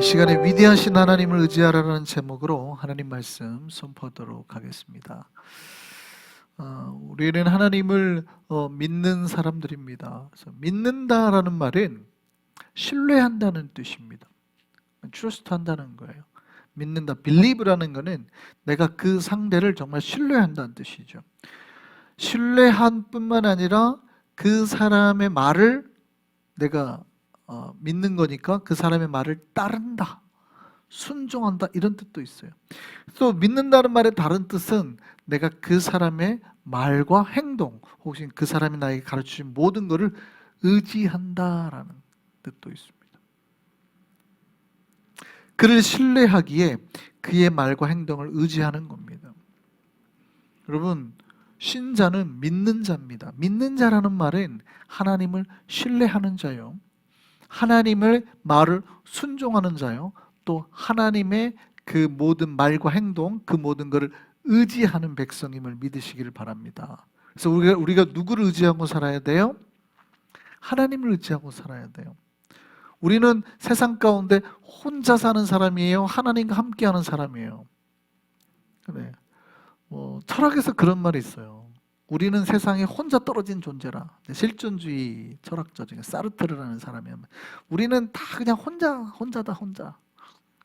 시간에 위대하신 하나님을 의지하라는 제목으로 하나님 말씀 선포하도록 하겠습니다. 우리는 하나님을 믿는 사람들입니다. 그래서 믿는다라는 말은 신뢰한다는 뜻입니다. trust한다는 거예요. 믿는다, believe라는 거는 내가 그 상대를 정말 신뢰한다는 뜻이죠. 신뢰한 뿐만 아니라 그 사람의 말을 내가 믿는 거니까 그 사람의 말을 따른다, 순종한다, 이런 뜻도 있어요. 또 믿는다는 말의 다른 뜻은 내가 그 사람의 말과 행동 혹시 그 사람이 나에게 가르쳐준 모든 것을 의지한다라는 뜻도 있습니다. 그를 신뢰하기에 그의 말과 행동을 의지하는 겁니다. 여러분, 신자는 믿는 자입니다. 믿는 자라는 말은 하나님을 신뢰하는 자요, 하나님의 말을 순종하는 자요, 또 하나님의 그 모든 말과 행동, 그 모든 것을 의지하는 백성임을 믿으시기를 바랍니다. 그래서 우리가 누구를 의지하고 살아야 돼요? 하나님을 의지하고 살아야 돼요. 우리는 세상 가운데 혼자 사는 사람이에요? 하나님과 함께하는 사람이에요? 그래. 철학에서 그런 말이 있어요. 우리는 세상에 혼자 떨어진 존재라. 실존주의 철학자 중에 사르트르라는 사람이 하면 우리는 다 그냥 혼자다.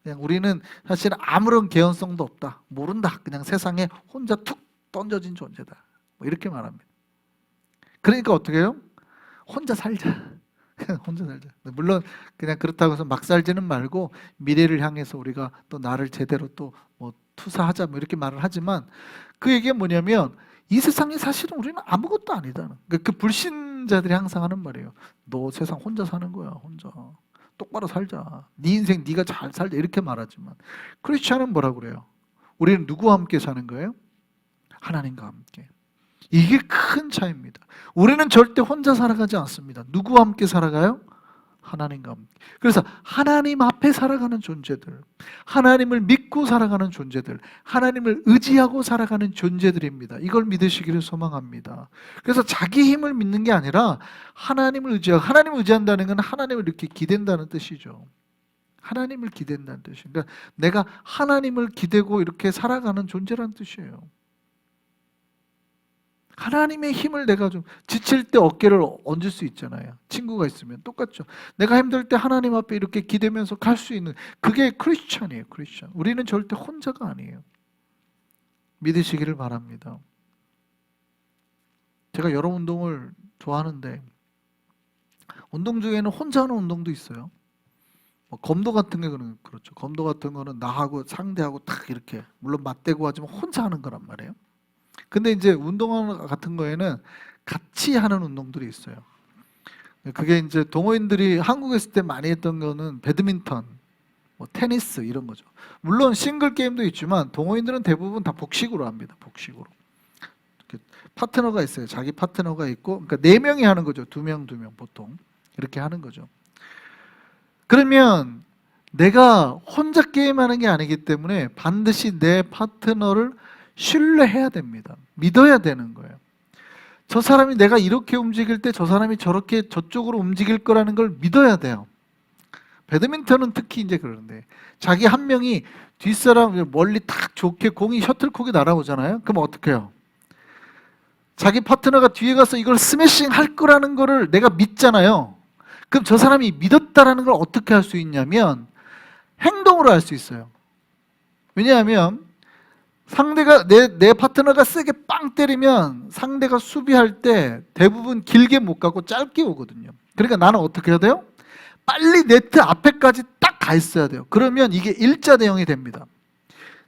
그냥 우리는 사실 아무런 개연성도 없다. 모른다. 그냥 세상에 혼자 툭 던져진 존재다. 이렇게 말합니다. 그러니까 어떻게 해요? 혼자 살자. 그냥 혼자 살자. 물론 그냥 그렇다고 해서 막 살지는 말고 미래를 향해서 우리가 또 나를 제대로 또 투사하자 이렇게 말을 하지만 그 얘기가 뭐냐면 이 세상에 사실은 우리는 아무것도 아니다는. 그 불신자들이 항상 하는 말이에요. 너 세상 혼자 사는 거야. 혼자. 똑바로 살자. 네 인생 네가 잘 살자. 이렇게 말하지만 크리스천은 뭐라고 그래요? 우리는 누구와 함께 사는 거예요? 하나님과 함께. 이게 큰 차이입니다. 우리는 절대 혼자 살아가지 않습니다. 누구와 함께 살아가요? 하나님과 함께. 그래서 하나님 앞에 살아가는 존재들, 하나님을 믿고 살아가는 존재들, 하나님을 의지하고 살아가는 존재들입니다. 이걸 믿으시기를 소망합니다. 그래서 자기 힘을 믿는 게 아니라 하나님을 의지하고, 하나님을 의지한다는 건 하나님을 이렇게 기댄다는 뜻이죠. 하나님을 기댄다는 뜻이에요. 그러니까 내가 하나님을 기대고 이렇게 살아가는 존재라는 뜻이에요. 하나님의 힘을 내가 좀 지칠 때 어깨를 얹을 수 있잖아요. 친구가 있으면 똑같죠. 내가 힘들 때 하나님 앞에 이렇게 기대면서 갈 수 있는, 그게 크리스천이에요. 크리스천. 우리는 절대 혼자가 아니에요. 믿으시기를 바랍니다. 제가 여러 운동을 좋아하는데 운동 중에는 혼자 하는 운동도 있어요. 검도 같은 게 그렇죠. 검도 같은 거는 나하고 상대하고 딱 이렇게, 물론 맞대고 하지만 혼자 하는 거란 말이에요. 근데 이제 운동 같은 거에는 같이 하는 운동들이 있어요. 그게 이제 동호인들이 한국에 있을 때 많이 했던 거는 배드민턴, 테니스 이런 거죠. 물론 싱글 게임도 있지만 동호인들은 대부분 다 복식으로 합니다. 복식으로. 파트너가 있어요. 자기 파트너가 있고, 그러니까 4명이 하는 거죠. 2명 보통 이렇게 하는 거죠. 그러면 내가 혼자 게임하는 게 아니기 때문에 반드시 내 파트너를 신뢰해야 됩니다. 믿어야 되는 거예요. 저 사람이 내가 이렇게 움직일 때 저 사람이 저렇게 저쪽으로 움직일 거라는 걸 믿어야 돼요. 배드민턴은 특히 이제 그러는데 자기 한 명이 뒷사람 멀리 딱 좋게 공이 셔틀콕이 날아오잖아요. 그럼 어떻게 해요? 자기 파트너가 뒤에 가서 이걸 스매싱 할 거라는 거를 내가 믿잖아요. 그럼 저 사람이 믿었다라는 걸 어떻게 할 수 있냐면 행동으로 할 수 있어요. 왜냐하면 상대가 내 파트너가 세게 빵 때리면 상대가 수비할 때 대부분 길게 못 가고 짧게 오거든요. 그러니까 나는 어떻게 해야 돼요? 빨리 네트 앞에까지 딱 가 있어야 돼요. 그러면 이게 일자 대형이 됩니다.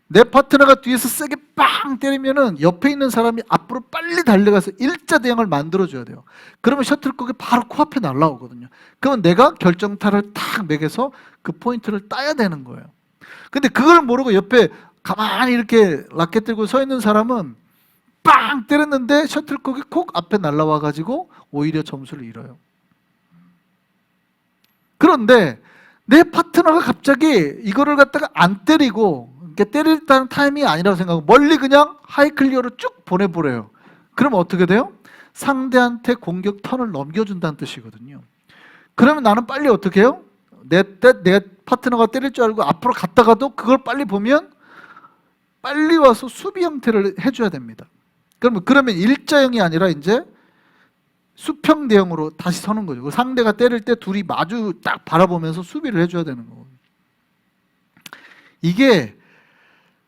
내 파트너가 뒤에서 세게 빵 때리면은 옆에 있는 사람이 앞으로 빨리 달려가서 일자 대형을 만들어줘야 돼요. 그러면 셔틀콕이 바로 코앞에 날아오거든요. 그러면 내가 결정타를 탁 매겨서 그 포인트를 따야 되는 거예요. 근데 그걸 모르고 옆에 가만히 이렇게 라켓 들고 서 있는 사람은 빵 때렸는데 셔틀콕이 콕 앞에 날라와가지고 오히려 점수를 잃어요. 그런데 내 파트너가 갑자기 이거를 갖다가 안 때리고, 때리다는 타이밍이 아니라고 생각하고 멀리 그냥 하이클리어로 쭉 보내버려요. 그러면 어떻게 돼요? 상대한테 공격 턴을 넘겨준다는 뜻이거든요. 그러면 나는 빨리 어떻게 해요? 내 파트너가 때릴 줄 알고 앞으로 갔다가도 그걸 빨리 보면 빨리 와서 수비 형태를 해줘야 됩니다. 그러면 일자형이 아니라 이제 수평 대형으로 다시 서는 거죠. 상대가 때릴 때 둘이 마주 딱 바라보면서 수비를 해줘야 되는 거고. 이게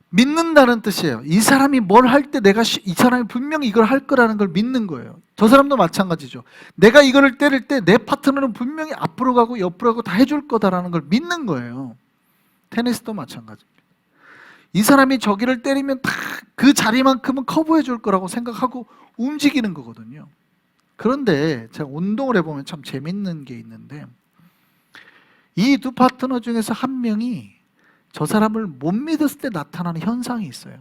믿는다는 뜻이에요. 이 사람이 뭘 할 때 내가 이 사람이 분명히 이걸 할 거라는 걸 믿는 거예요. 저 사람도 마찬가지죠. 내가 이거를 때릴 때 내 파트너는 분명히 앞으로 가고 옆으로 가고 다 해줄 거다라는 걸 믿는 거예요. 테니스도 마찬가지입니다. 이 사람이 저기를 때리면 다 그 자리만큼은 커버해 줄 거라고 생각하고 움직이는 거거든요. 그런데 제가 운동을 해보면 참 재밌는 게 있는데 이 두 파트너 중에서 한 명이 저 사람을 못 믿었을 때 나타나는 현상이 있어요.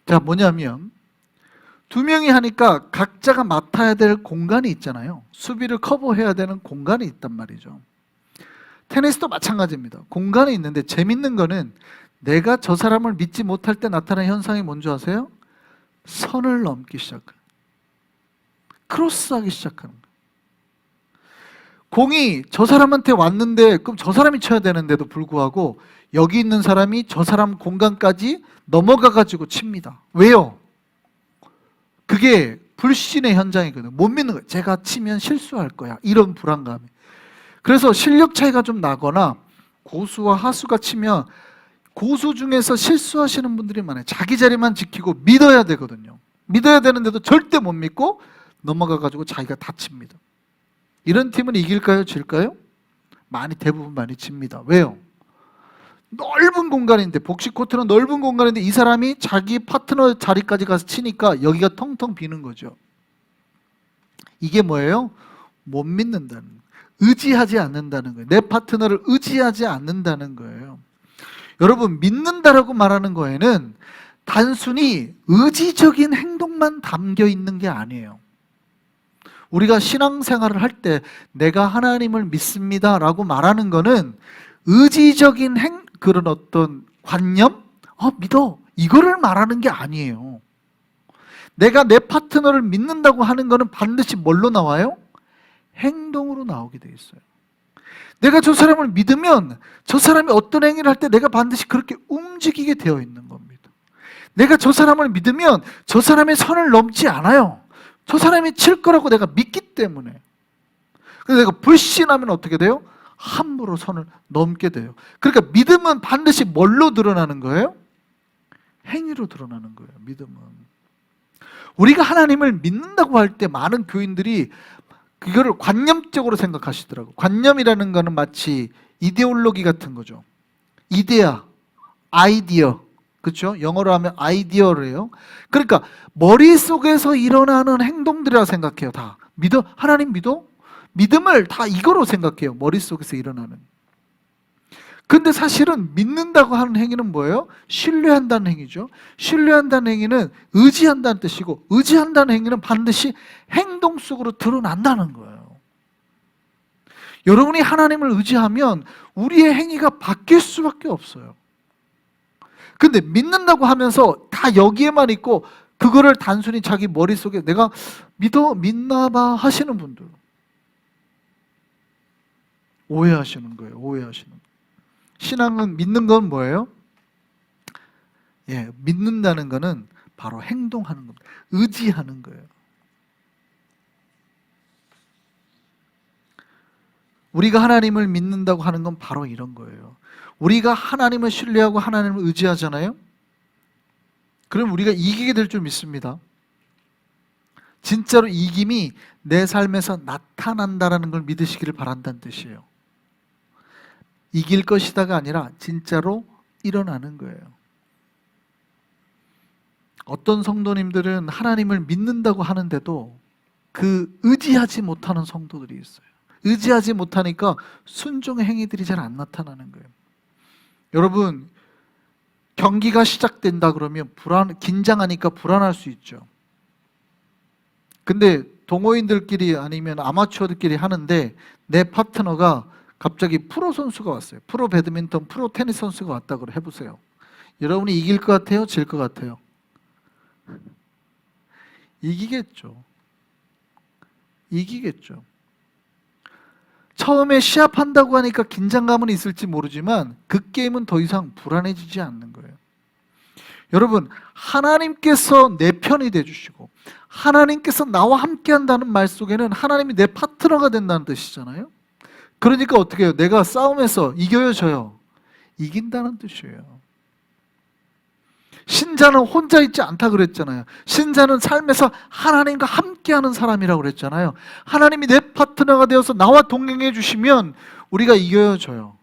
자, 뭐냐면 두 명이 하니까 각자가 맡아야 될 공간이 있잖아요. 수비를 커버해야 되는 공간이 있단 말이죠. 테니스도 마찬가지입니다. 공간이 있는데 재밌는 거는 내가 저 사람을 믿지 못할 때 나타나는 현상이 뭔지 아세요? 선을 넘기 시작해요. 크로스하기 시작하는 거예요. 공이 저 사람한테 왔는데 그럼 저 사람이 쳐야 되는데도 불구하고 여기 있는 사람이 저 사람 공간까지 넘어가 가지고 칩니다. 왜요? 그게 불신의 현장이거든요. 못 믿는 거예요. 제가 치면 실수할 거야. 이런 불안감이. 그래서 실력 차이가 좀 나거나 고수와 하수가 치면 고수 중에서 실수하시는 분들이 많아요. 자기 자리만 지키고 믿어야 되거든요. 믿어야 되는데도 절대 못 믿고 넘어가 가지고 자기가 다칩니다. 이런 팀은 이길까요? 질까요? 대부분 많이 집니다. 왜요? 넓은 공간인데, 복식 코트는 넓은 공간인데 이 사람이 자기 파트너 자리까지 가서 치니까 여기가 텅텅 비는 거죠. 이게 뭐예요? 못 믿는다는 거예요. 의지하지 않는다는 거예요. 내 파트너를 의지하지 않는다는 거예요. 여러분, 믿는다라고 말하는 거에는 단순히 의지적인 행동만 담겨 있는 게 아니에요. 우리가 신앙생활을 할 때 내가 하나님을 믿습니다라고 말하는 거는 의지적인 그런 어떤 관념? 믿어. 이거를 말하는 게 아니에요. 내가 내 파트너를 믿는다고 하는 거는 반드시 뭘로 나와요? 행동으로 나오게 돼 있어요. 내가 저 사람을 믿으면 저 사람이 어떤 행위를 할 때 내가 반드시 그렇게 움직이게 되어 있는 겁니다. 내가 저 사람을 믿으면 저 사람의 선을 넘지 않아요. 저 사람이 칠 거라고 내가 믿기 때문에. 그래서 내가 불신하면 어떻게 돼요? 함부로 선을 넘게 돼요. 그러니까 믿음은 반드시 뭘로 드러나는 거예요? 행위로 드러나는 거예요. 믿음은. 우리가 하나님을 믿는다고 할 때 많은 교인들이 그거를 관념적으로 생각하시더라고요. 관념이라는 거는 마치 이데올로기 같은 거죠. 이데아, 아이디어. 그렇죠? 영어로 하면 아이디어래요. 그러니까 머릿속에서 일어나는 행동들이라 생각해요. 다. 믿어? 하나님 믿어? 믿음을 다 이거로 생각해요. 머릿속에서 일어나는. 근데 사실은 믿는다고 하는 행위는 뭐예요? 신뢰한다는 행위죠. 신뢰한다는 행위는 의지한다는 뜻이고, 의지한다는 행위는 반드시 행동 속으로 드러난다는 거예요. 여러분이 하나님을 의지하면 우리의 행위가 바뀔 수밖에 없어요. 근데 믿는다고 하면서 다 여기에만 있고 그거를 단순히 자기 머릿속에 내가 믿나 봐 하시는 분들 오해하시는 거예요. 오해하시는 거예요. 신앙은 믿는 건 뭐예요? 믿는다는 거는 바로 행동하는 겁니다. 의지하는 거예요. 우리가 하나님을 믿는다고 하는 건 바로 이런 거예요. 우리가 하나님을 신뢰하고 하나님을 의지하잖아요. 그럼 우리가 이기게 될 줄 믿습니다. 진짜로 이김이 내 삶에서 나타난다는 걸 믿으시기를 바란다는 뜻이에요. 이길 것이다가 아니라 진짜로 일어나는 거예요. 어떤 성도님들은 하나님을 믿는다고 하는데도 그 의지하지 못하는 성도들이 있어요. 의지하지 못하니까 순종의 행위들이 잘 안 나타나는 거예요. 여러분, 경기가 시작된다 그러면 긴장하니까 불안할 수 있죠. 근데 동호인들끼리 아니면 아마추어들끼리 하는데 내 파트너가 갑자기 프로 선수가 왔어요. 프로 배드민턴, 프로 테니스 선수가 왔다 그래 해보세요. 여러분이 이길 것 같아요? 질 것 같아요? 이기겠죠. 이기겠죠. 처음에 시합한다고 하니까 긴장감은 있을지 모르지만 그 게임은 더 이상 불안해지지 않는 거예요. 여러분, 하나님께서 내 편이 되주시고 하나님께서 나와 함께 한다는 말 속에는 하나님이 내 파트너가 된다는 뜻이잖아요. 그러니까 어떻게 해요? 내가 싸움에서 이겨요, 져요? 이긴다는 뜻이에요. 신자는 혼자 있지 않다 그랬잖아요. 신자는 삶에서 하나님과 함께하는 사람이라고 그랬잖아요. 하나님이 내 파트너가 되어서 나와 동행해 주시면 우리가 이겨요, 져요?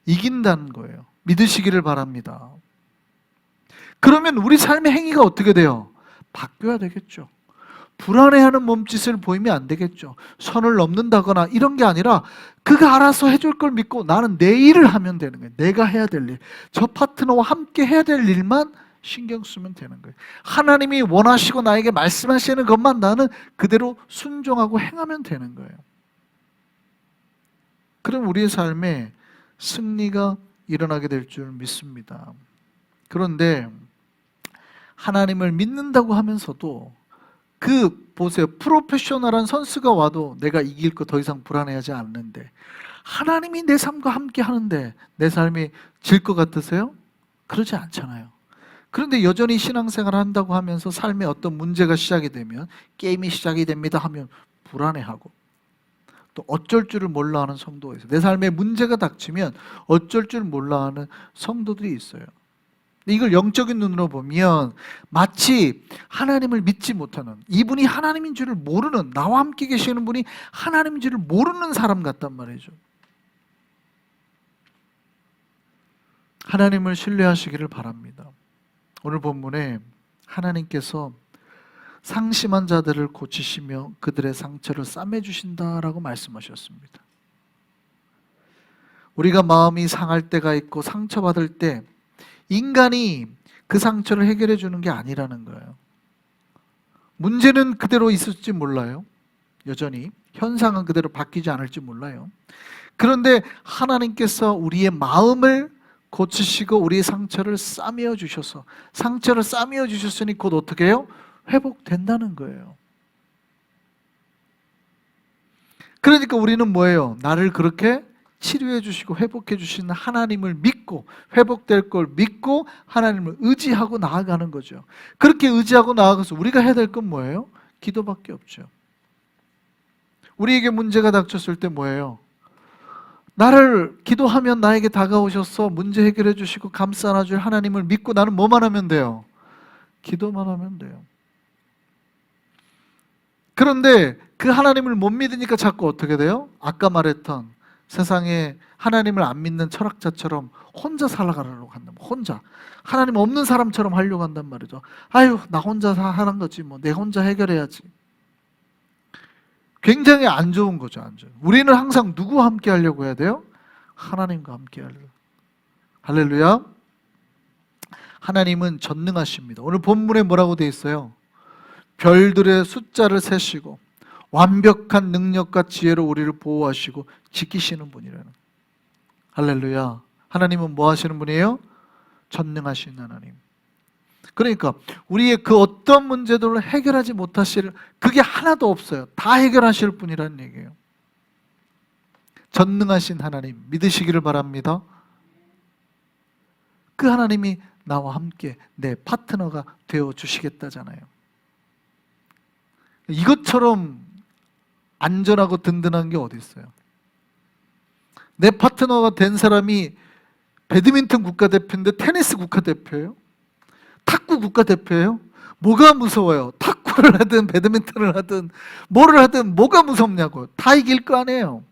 이긴다는 거예요. 믿으시기를 바랍니다. 그러면 우리 삶의 행위가 어떻게 돼요? 바뀌어야 되겠죠. 불안해하는 몸짓을 보이면 안 되겠죠. 선을 넘는다거나 이런 게 아니라 그가 알아서 해줄 걸 믿고 나는 내 일을 하면 되는 거예요. 내가 해야 될 일, 저 파트너와 함께 해야 될 일만 신경 쓰면 되는 거예요. 하나님이 원하시고 나에게 말씀하시는 것만 나는 그대로 순종하고 행하면 되는 거예요. 그럼 우리의 삶에 승리가 일어나게 될 줄 믿습니다. 그런데 하나님을 믿는다고 하면서도 보세요. 프로페셔널한 선수가 와도 내가 이길 거 더 이상 불안해하지 않는데 하나님이 내 삶과 함께 하는데 내 삶이 질 것 같으세요? 그러지 않잖아요. 그런데 여전히 신앙생활을 한다고 하면서 삶에 어떤 문제가 시작이 되면 게임이 시작이 됩니다 하면 불안해하고 또 어쩔 줄을 몰라 하는 성도가 있어요. 내 삶에 문제가 닥치면 어쩔 줄 몰라 하는 성도들이 있어요. 이걸 영적인 눈으로 보면 마치 하나님을 믿지 못하는, 이분이 하나님인 줄을 모르는, 나와 함께 계시는 분이 하나님인 줄을 모르는 사람 같단 말이죠. 하나님을 신뢰하시기를 바랍니다. 오늘 본문에 하나님께서 상심한 자들을 고치시며 그들의 상처를 싸매주신다라고 말씀하셨습니다. 우리가 마음이 상할 때가 있고 상처받을 때 인간이 그 상처를 해결해 주는 게 아니라는 거예요. 문제는 그대로 있을지 몰라요. 여전히 현상은 그대로 바뀌지 않을지 몰라요. 그런데 하나님께서 우리의 마음을 고치시고 우리의 상처를 싸매어 주셔서, 상처를 싸매어 주셨으니 곧 어떻게 해요? 회복된다는 거예요. 그러니까 우리는 뭐예요? 나를 그렇게 치료해 주시고 회복해 주시는 하나님을 믿고 회복될 걸 믿고 하나님을 의지하고 나아가는 거죠. 그렇게 의지하고 나아가서 우리가 해야 될 건 뭐예요? 기도밖에 없죠. 우리에게 문제가 닥쳤을 때 뭐예요? 나를 기도하면 나에게 다가오셔서 문제 해결해 주시고 감싸 안아줄 하나님을 믿고 나는 뭐만 하면 돼요? 기도만 하면 돼요. 그런데 그 하나님을 못 믿으니까 자꾸 어떻게 돼요? 아까 말했던 세상에 하나님을 안 믿는 철학자처럼 혼자 살아가려고 한다. 혼자 하나님 없는 사람처럼 하려고 한단 말이죠. 아유, 나 혼자 하는 거지 뭐. 내 혼자 해결해야지. 굉장히 안 좋은 거죠. 안 좋은. 우리는 항상 누구와 함께 하려고 해야 돼요? 하나님과 함께 하려고. 할렐루야. 하나님은 전능하십니다. 오늘 본문에 뭐라고 되어 있어요? 별들의 숫자를 세시고 완벽한 능력과 지혜로 우리를 보호하시고 지키시는 분이라는. 할렐루야. 하나님은 뭐 하시는 분이에요? 전능하신 하나님. 그러니까 우리의 그 어떤 문제들을 해결하지 못하실, 그게 하나도 없어요. 다 해결하실 분이라는 얘기예요. 전능하신 하나님 믿으시기를 바랍니다. 그 하나님이 나와 함께 내 파트너가 되어 주시겠다잖아요. 이것처럼 안전하고 든든한 게 어디 있어요? 내 파트너가 된 사람이 배드민턴 국가대표인데 테니스 국가대표예요? 탁구 국가대표예요? 뭐가 무서워요? 탁구를 하든 배드민턴을 하든 뭐를 하든 뭐가 무섭냐고. 다 이길 거 아니에요.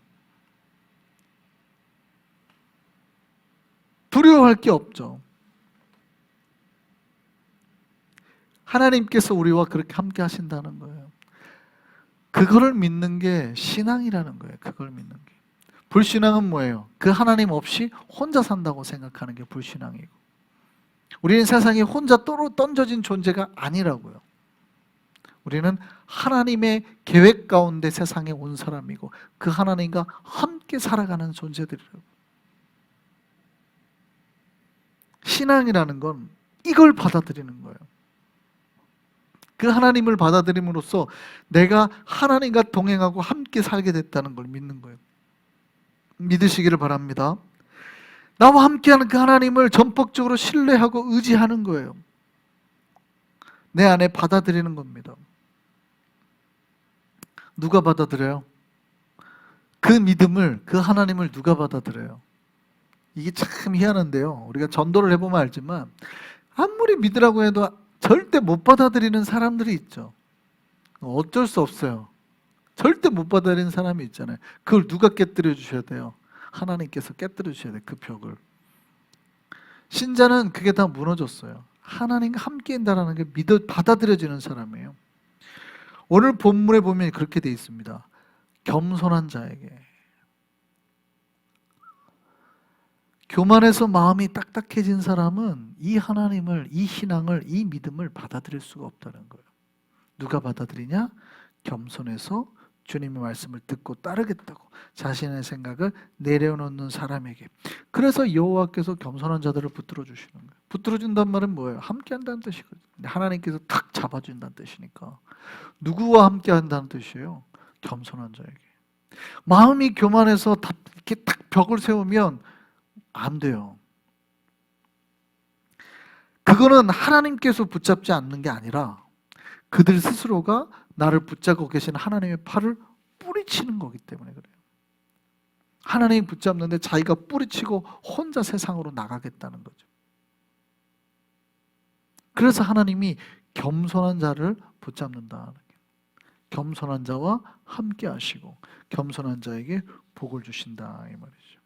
두려워할 게 없죠. 하나님께서 우리와 그렇게 함께 하신다는 거예요. 그거를 믿는 게 신앙이라는 거예요. 그걸 믿는 게. 불신앙은 뭐예요? 그 하나님 없이 혼자 산다고 생각하는 게 불신앙이고, 우리는 세상에 혼자 던져진 존재가 아니라고요. 우리는 하나님의 계획 가운데 세상에 온 사람이고 그 하나님과 함께 살아가는 존재들이라고. 신앙이라는 건 이걸 받아들이는 거예요. 그 하나님을 받아들임으로써 내가 하나님과 동행하고 함께 살게 됐다는 걸 믿는 거예요. 믿으시기를 바랍니다. 나와 함께하는 그 하나님을 전폭적으로 신뢰하고 의지하는 거예요. 내 안에 받아들이는 겁니다. 누가 받아들여요? 그 믿음을, 그 하나님을 누가 받아들여요? 이게 참 희한한데요. 우리가 전도를 해보면 알지만 아무리 믿으라고 해도 절대 못 받아들이는 사람들이 있죠. 어쩔 수 없어요. 절대 못 받아들이는 사람이 있잖아요. 그걸 누가 깨뜨려 주셔야 돼요? 하나님께서 깨뜨려 주셔야 돼요. 그 벽을. 신자는 그게 다 무너졌어요. 하나님과 함께 한다는 게 받아들여지는 사람이에요. 오늘 본문에 보면 그렇게 돼 있습니다. 겸손한 자에게. 교만해서 마음이 딱딱해진 사람은 이 하나님을, 이 신앙을, 이 믿음을 받아들일 수가 없다는 거예요. 누가 받아들이냐? 겸손해서 주님의 말씀을 듣고 따르겠다고 자신의 생각을 내려놓는 사람에게. 그래서 여호와께서 겸손한 자들을 붙들어 주시는 거예요. 붙들어 준다는 말은 뭐예요? 함께 한다는 뜻이거든요. 하나님께서 탁 잡아준다는 뜻이니까. 누구와 함께 한다는 뜻이에요? 겸손한 자에게. 마음이 교만해서 이렇게 딱 벽을 세우면 안 돼요. 그거는 하나님께서 붙잡지 않는 게 아니라 그들 스스로가 나를 붙잡고 계신 하나님의 팔을 뿌리치는 거기 때문에 그래요. 하나님이 붙잡는데 자기가 뿌리치고 혼자 세상으로 나가겠다는 거죠. 그래서 하나님이 겸손한 자를 붙잡는다는 거예요. 겸손한 자와 함께 하시고 겸손한 자에게 복을 주신다 이 말이죠.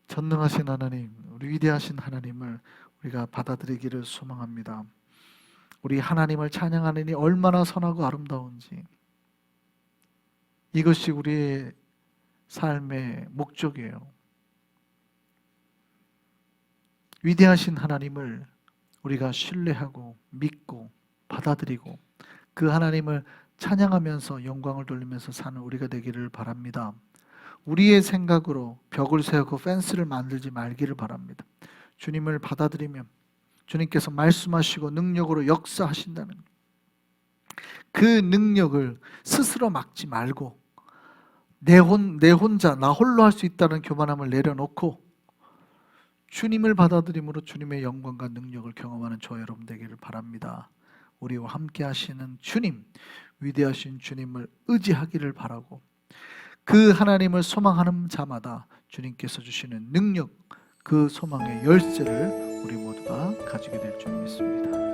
전능하신 하나님, 우리 위대하신 하나님을 우리가 받아들이기를 소망합니다. 우리 하나님을 찬양하느니 얼마나 선하고 아름다운지, 이것이 우리의 삶의 목적이에요. 위대하신 하나님을 우리가 신뢰하고 믿고 받아들이고 그 하나님을 찬양하면서 영광을 돌리면서 사는 우리가 되기를 바랍니다. 우리의 생각으로 벽을 세우고 펜스를 만들지 말기를 바랍니다. 주님을 받아들이면 주님께서 말씀하시고 능력으로 역사하신다는 그 능력을 스스로 막지 말고 내 혼자 나 홀로 할 수 있다는 교만함을 내려놓고 주님을 받아들임으로 주님의 영광과 능력을 경험하는 저와 여러분 되기를 바랍니다. 우리와 함께 하시는 주님, 위대하신 주님을 의지하기를 바라고 그 하나님을 소망하는 자마다 주님께서 주시는 능력, 그 소망의 열쇠를 우리 모두가 가지게 될 줄 믿습니다.